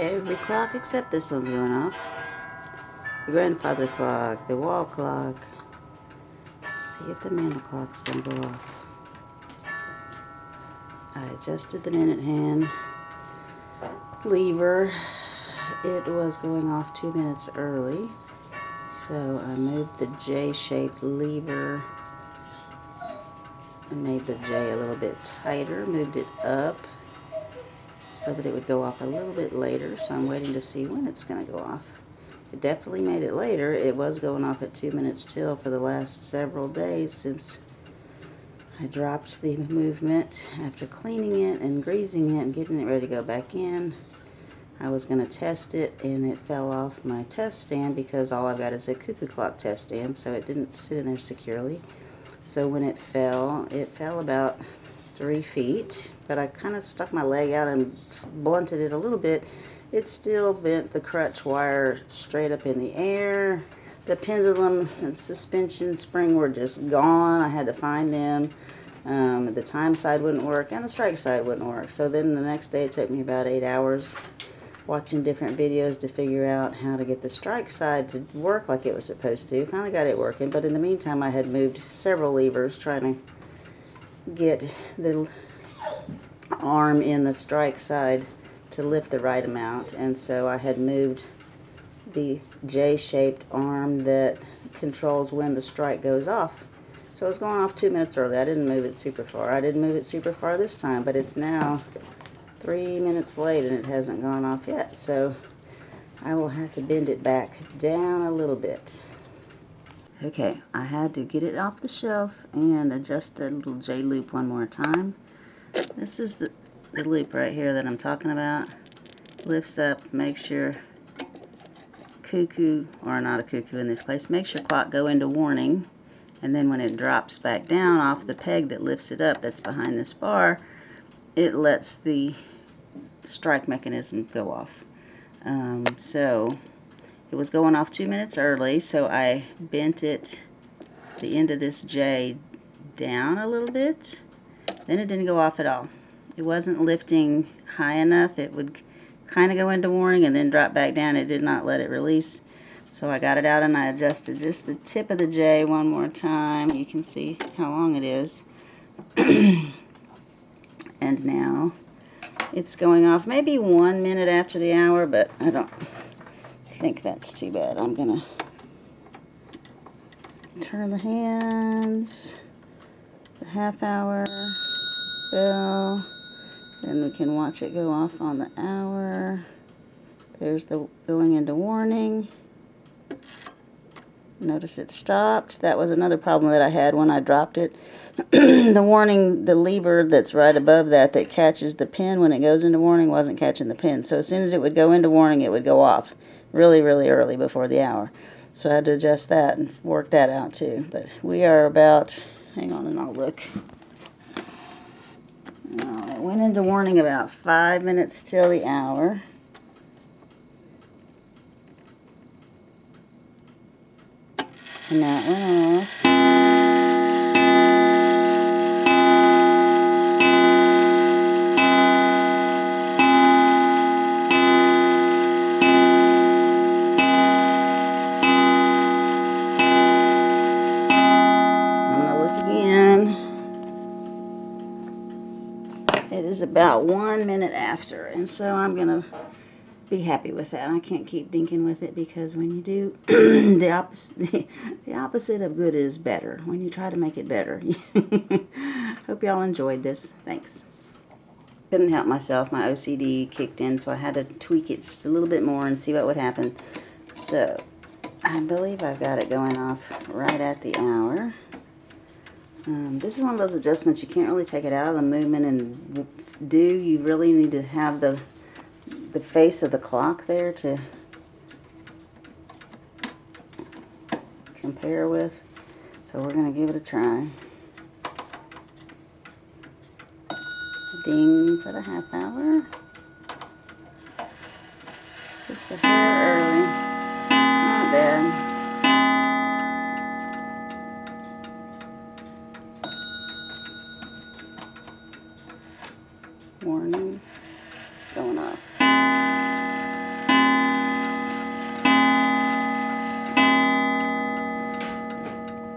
Every clock except this one's going off. The grandfather clock, the wall clock. Let's see if the mantle clock's going to go off. I adjusted the minute hand lever. It was going off 2 minutes early, so I moved the J-shaped lever and made the J a little bit tighter, moved it up so that it would go off a little bit later. So I'm waiting to see when it's going to go off. It definitely made it later. It was going off at 2 minutes till for the last several days since I dropped the movement after cleaning it and greasing it and getting it ready to go back in. I was going to test it, and it fell off my test stand because all I've got is a cuckoo clock test stand, so it didn't sit in there securely. So when it fell about 3 feet, but I kind of stuck my leg out and blunted it a little bit. It still bent the crutch wire straight up in the air. The pendulum and suspension spring were just gone. I had to find them. The time side wouldn't work, and the strike side wouldn't work. So then the next day it took me about 8 hours watching different videos to figure out how to get the strike side to work like it was supposed to. Finally got it working, but in the meantime I had moved several levers trying to get the arm in the strike side to lift the right amount, and so I had moved the J-shaped arm that controls when the strike goes off. So it was going off 2 minutes early. I didn't move it super far. I didn't move it super far this time, but it's now 3 minutes late and it hasn't gone off yet. So I will have to bend it back down a little bit. Okay, I had to get it off the shelf and adjust the little J loop one more time. This is the loop right here that I'm talking about. Lifts up, makes your cuckoo, or not a cuckoo in this case, makes your clock go into warning, and then when it drops back down off the peg that lifts it up that's behind this bar, it lets the strike mechanism go off. So it was going off 2 minutes early, so I bent it, the end of this J, down a little bit. Then it didn't go off at all. It wasn't lifting high enough. It would kind of go into warning and then drop back down. It did not let it release. So I got it out and I adjusted just the tip of the J one more time. You can see how long it is. And now it's going off maybe 1 minute after the hour, but I don't think that's too bad. I'm going to turn the hands, the half hour bell, then we can watch it go off on the hour. There's the going into warning. Notice it stopped. That was another problem that I had when I dropped it. The warning, the lever that's right above that catches the pin when it goes into warning wasn't catching the pin. So as soon as it would go into warning, it would go off really, really early before the hour. So I had to adjust that and work that out too. But we are about, hang on and I'll look. It went into warning about 5 minutes till the hour. And now it went off. I'm going to look again. It is about 1 minute after, and so I'm going to be happy with that. I can't keep dinking with it because when you do, the opposite of good is better. When you try to make it better. Hope y'all enjoyed this. Thanks. Couldn't help myself. My OCD kicked in, so I had to tweak it just a little bit more and see what would happen. So I believe I've got it going off right at the hour. This is one of those adjustments you can't really take it out of the movement and do. You really need to have the face of the clock there to compare with. So we're going to give it a try. Ding for the half hour. Just a hair early. Not bad. Warning. Going off.